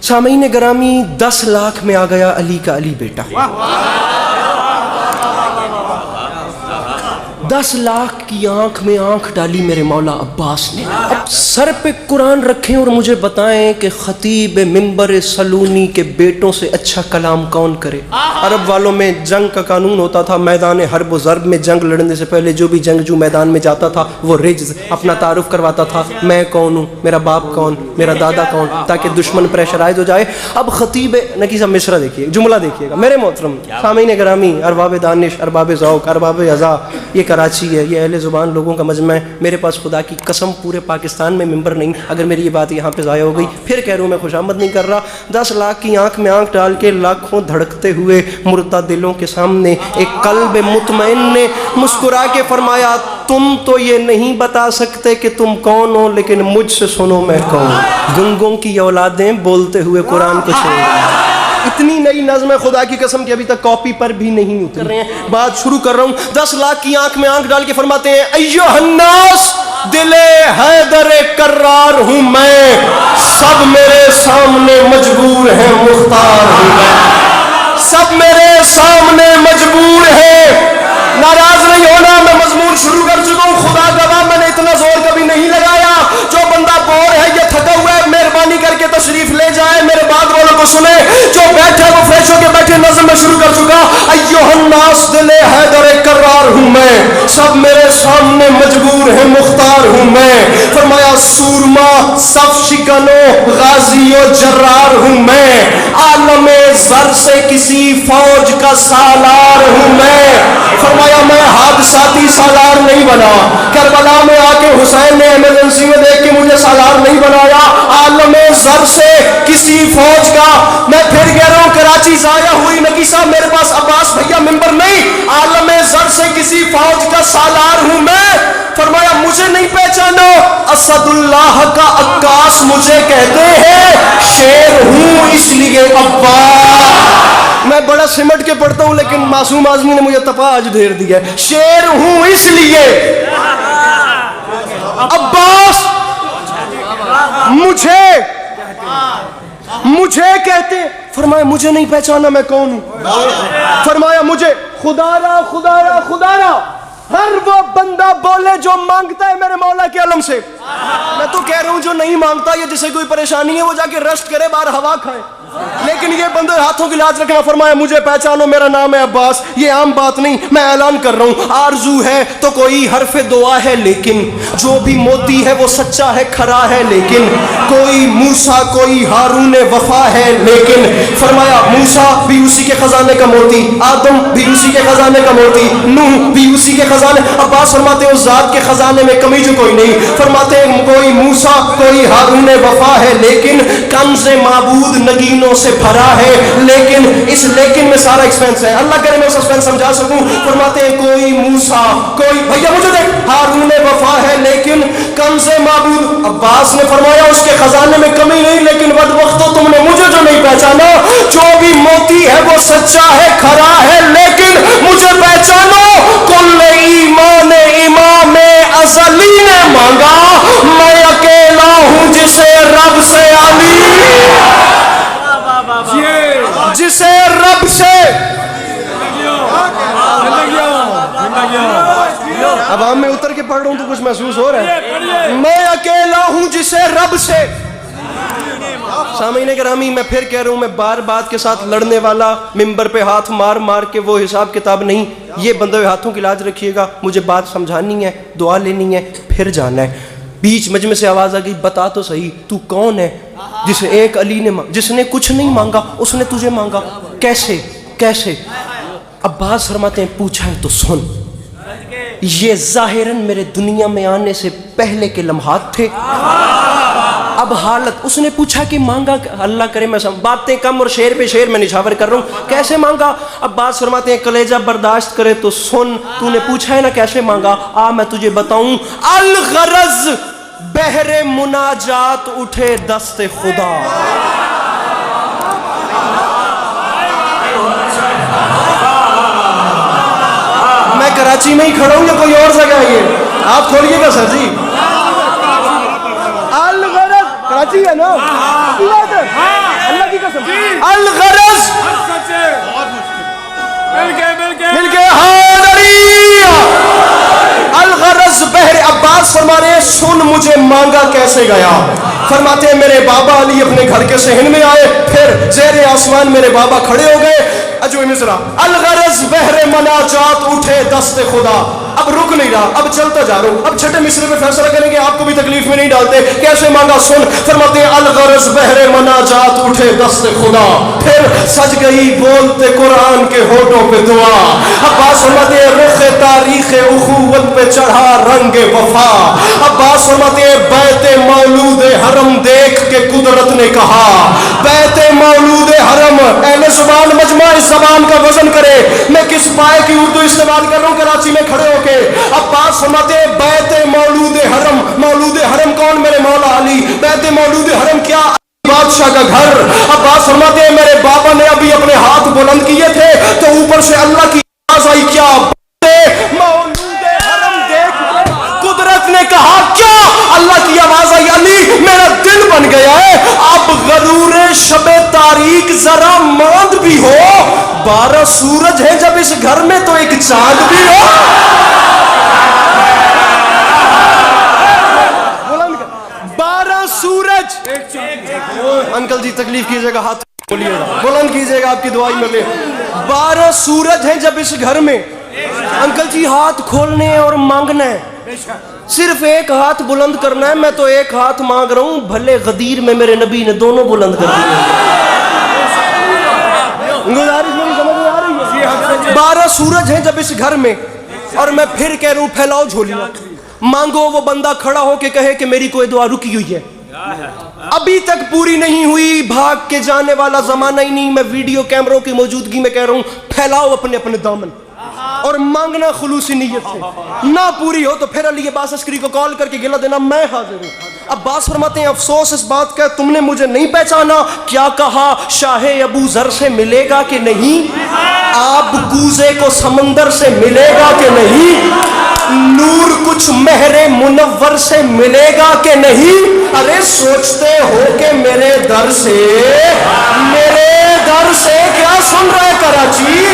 सामीन गरामी 10 लाख में आ गया अली का अली बेटा। 10 लाख की आंख में आंख डाली मेरे मौला अब्बास ने। अब सर पे कुरान रखें और मुझे बताएं कि खतीब मिंबर सलूनी के बेटों से अच्छा कलाम कौन करे। अरब वालों में जंग का कानून होता था, मैदान हर्ब व ज़र्ब में जंग लड़ने से पहले जो भी जंगजू मैदान में जाता था वो रिज्ज़ अपना तारुफ करवाता था, मैं कौन हूँ, मेरा बाप कौन, मेरा दादा कौन, ताकि दुश्मन प्रेशराइज हो जाए। अब खतीब नकी साहब मिसरा देखिए, जुमला देखिएगा मेरे मोहतरम सामीन ग्रामी, अरबाब दानिश, अरबाब ज़ौक़, अरबाब अज़ा, ये कराची है, ये अहले ज़ुबान लोगों का मजमा है। मेरे पास खुदा की कसम पूरे पाकिस्तान में मिंबर नहीं। अगर मेरी ये बात यहाँ पे ज़ाया हो गई, फिर कह रहा हूँ मैं खुशामद नहीं कर रहा। 10 लाख की आंख में आंख डाल के लाखों धड़कते हुए मुर्दा दिलों के सामने एक कल्ब मुतमईन ने मुस्कुरा के फरमाया, तुम तो ये नहीं बता सकते कि तुम कौन हो, लेकिन मुझसे सुनो मैं कौन। गंगों की औलादें बोलते हुए कुरान को छोड़। इतनी नई नज़्म है खुदा की कसम कि अभी तक कॉपी पर भी नहीं उतर रहे हैं। बात शुरू कर रहा हूँ। 10 लाख की आंख में आंख डाल के फरमाते हैं, अय्युहन्नास दिले हैदरे कर्रार हूँ मैं, सब मेरे सामने मजबूर है मुख्तार हूँ मैं, सब मेरे सामने मजबूर है। नाराज नहीं होना, मैं मजमून शुरू कर चुका हूँ। खुदा गवाह मैंने इतना जोर कभी नहीं लगाया। जो बंदा बोर है, ये थका हुआ है, मेहरबानी करके तशरीफ ले जाए, मेरे बाद वालों को सुने। जो बैठे वो फ्रेश होके बैठे। नज़्म में शुरू कर चुका, अय्युहन्नास दिले हैदर कर्रार हूँ मैं, सब मेरे सामने मजबूर है मुख्तार हूँ मैं। फरमाया सूरमा सफ शिकनो गाजियो जर्रार हूँ मैं, आलमे ज़र से किसी फौज का सालार हूँ मैं। फरमाया मैं हादसाती सालार नहीं बना, करबला में आके हुसैन ने इमरजेंसी में देख के मुझे सालार नहीं बनाया। आलमे ज़र से किसी फौज का, मैं फिर कह रहा हूँ कराची ज़ाया हुई नकी साहब, मेरे पास अब्बास भैया मिंबर नहीं। आलमे ज़र से किसी फौज का सालार हूँ मैं। फरमाया मुझे नहीं पहचानो, असदुल्लाह का अक्कास मुझे कहते हैं, शेर हूँ इसलिए अब्बास। मैं बड़ा सिमट के पढ़ता हूँ लेकिन मासूम आदमी ने मुझे तपा आज ढेर दिया। शेर हूँ इसलिए अब्बास मुझे कहते। फरमाया मुझे नहीं पहचाना मैं कौन हूँ। फरमाया मुझे खुदारा खुदारा खुदारा हर वो बंदा बोले जो मांगता है मेरे मौला के अलम से। मैं तो कह रहा हूँ जो नहीं मांगता, ये जिसे कोई परेशानी है वो जाके रेस्ट करे, बाहर हवा खाए, लेकिन ये बंदे हाथों की लाज रखना। फरमाया मुझे पहचानो, मेरा नाम है अब्बास। ये आम बात नहीं, मैं ऐलान कर रहा हूँ। आरजू है तो कोई हरफ दुआ है, लेकिन जो भी मोती है वो सच्चा है, खरा है, लेकिन कोई मूसा कोई हारून वफा है, लेकिन। फरमाया मूसा भी उसी के खजाने का मोती, आदम भी उसी के खजाने का मोती, नूह भी उसी के खजाने। अब्बास फरमाते हैं उस जात के खजाने में कमी जो कोई नहीं। फरमाते हैं कोई मूसा कोई हारून वफा है, लेकिन कंज़े माबूद नगीनों से भरा है, लेकिन इस लेकिन में सारा एक्सपेंस है। अल्लाह करे मैं सस्पेंस समझा सकूं। फरमाते हैं कोई मूसा कोई भैया मुझे देख हारून वफा है, लेकिन कंज़े माबूद। अब्बास ने फरमाया उसके खजाने में कमी नहीं, लेकिन बदबख्तो तुमने मुझे जो नहीं पहचाना। जो भी मोती है वो सच्चा है, खरा है, लेकिन मुझे पहचानो। कुल ईमान इमाम अज़ली ने मांगा, मैं अकेला हूं जिसे रब से आली, जिसे रब से। अब हम में उतर के पढ़ रहा हूं तो कुछ महसूस हो रहा है। मैं अकेला हूं जिसे रब से। सामीन गिरामी मैं फिर कह रहा हूं, मैं बार बात के साथ लड़ने वाला, मिंबर पे हाथ मार मार के वो हिसाब किताब नहीं। ये बंदे हाथों की लाज रखिएगा, मुझे बात समझानी है, दुआ लेनी है, फिर जाना है। बीच मजमे से आवाज आ गई, बता तो सही तू कौन है जिसे एक अली ने जिसने कुछ नहीं मांगा उसने तुझे मांगा, कैसे कैसे। अब्बास फरमाते हैं पूछा है तो सुन, ये जाहिरन मेरे दुनिया में आने से पहले के लम्हात थे। अब हालत, उसने पूछा कि मांगा, अल्लाह करे मैं बातें कम और शेर पे शेर में निछावर कर रहा हूँ, कैसे मांगा। अब्बास फरमाते हैं कलेजा बर्दाश्त करे तो सुन, तूने पूछा है ना कैसे मांगा, आ मैं तुझे बताऊं। अल गरज बहरे मुनाजात उठे दस्ते खुदा। मैं कराची में ही खड़ा हूं या कोई और जगह है? ये आप खोलिएगा सर जी। अल गरज कराची है ना, سن مجھے مانگا کیسے گیا. فرماتے ہیں میرے بابا علی اپنے گھر کے صحن میں آئے, پھر زیر آسمان میرے بابا کھڑے ہو گئے. اجو مصرا الغرض بحر مناجات اٹھے دست خدا. اب رک نہیں رہا, اب چلتا جا رہا ہوں. اب چھٹے مصرے میں فیصلہ کریں گے, آپ کو بھی تکلیف میں نہیں ڈالتے. کیسے مانگا سن. فرماتے ہیں الغرض بحر مناجات اٹھے دست خدا, پھر سج گئی بولتے قرآن کے ہونٹوں پہ دعا. عباس فرماتے ہیں رخ تاریخ اخوت پہ چڑھا رنگ وفا. عباس فرماتے ہیں بیت مولود حرم دیکھ کے قدرت نے کہا, بیت مولود حرم. اہل زبان مجمع اس زبان کا وزن کرے. میں کس پائے کی اردو استعمال کر رہا ہوں کراچی میں کھڑے ہو کے. عباس فرماتے ہیں بیت مولود حرم. مولود حرم کون؟ میرے مولا علی. بیت مولود حرم کیا؟ بادشاہ کا گھر. عباس فرماتے ہیں میرے بابا نے ابھی اپنے ہاتھ بلند کیے تھے تو اوپر سے اللہ کی آواز آئی, کیا مولود حرم دیکھ. قدرت نے کہا کیا؟ اللہ کی آواز آئی, علی میرا دل بن گیا ہے. اب غرور شب تاریک ذرا ماند بھی ہو, 12 سورج ہیں جب اس گھر میں تو ایک چاند بھی ہو. 12 سورج. انکل جی تکلیف کیجئے گا, ہاتھ بولیے گا, بلند کیجئے گا, آپ کی دعائی میں لے. 12 سورج ہیں جب اس گھر میں. انکل جی ہاتھ کھولنے اور مانگنا ہے, صرف ایک ہاتھ بلند کرنا ہے. میں تو ایک ہاتھ مانگ رہا ہوں, بھلے غدیر میں میرے نبی نے دونوں بلند کر دیے. گزارش میری سمجھ میں آ رہی ہے؟ 12 سورج ہیں جب اس گھر میں, اور میں پھر کہہ رہا ہوں پھیلاؤ جھولیاں. مانگو وہ بندہ کھڑا ہو کے کہے کہ میری کوئی دعا رکی ہوئی ہے, ابھی تک پوری نہیں ہوئی, بھاگ کے جانے والا زمانہ ہی نہیں. میں ویڈیو کیمروں کی موجودگی میں کہہ رہا ہوں پھیلاؤ اپنے اپنے دامن اور مانگنا خلوصی نیت سے. نہ پوری ہو تو پھر علی عباس عسکری کو کال کر کے گلہ دینا میں حاضر ہوں. عباس فرماتے ہیں افسوس اس بات کا تم نے مجھے نہیں پہچانا. کیا کہا؟ شاہ ابو ذر سے ملے گا کہ نہیں, آب کوزے کو سمندر سے ملے گا کہ نہیں, نور کچھ مہر منور سے ملے گا کہ نہیں. ارے سوچتے ہو کہ میرے در سے کیا سن رہے کراچی,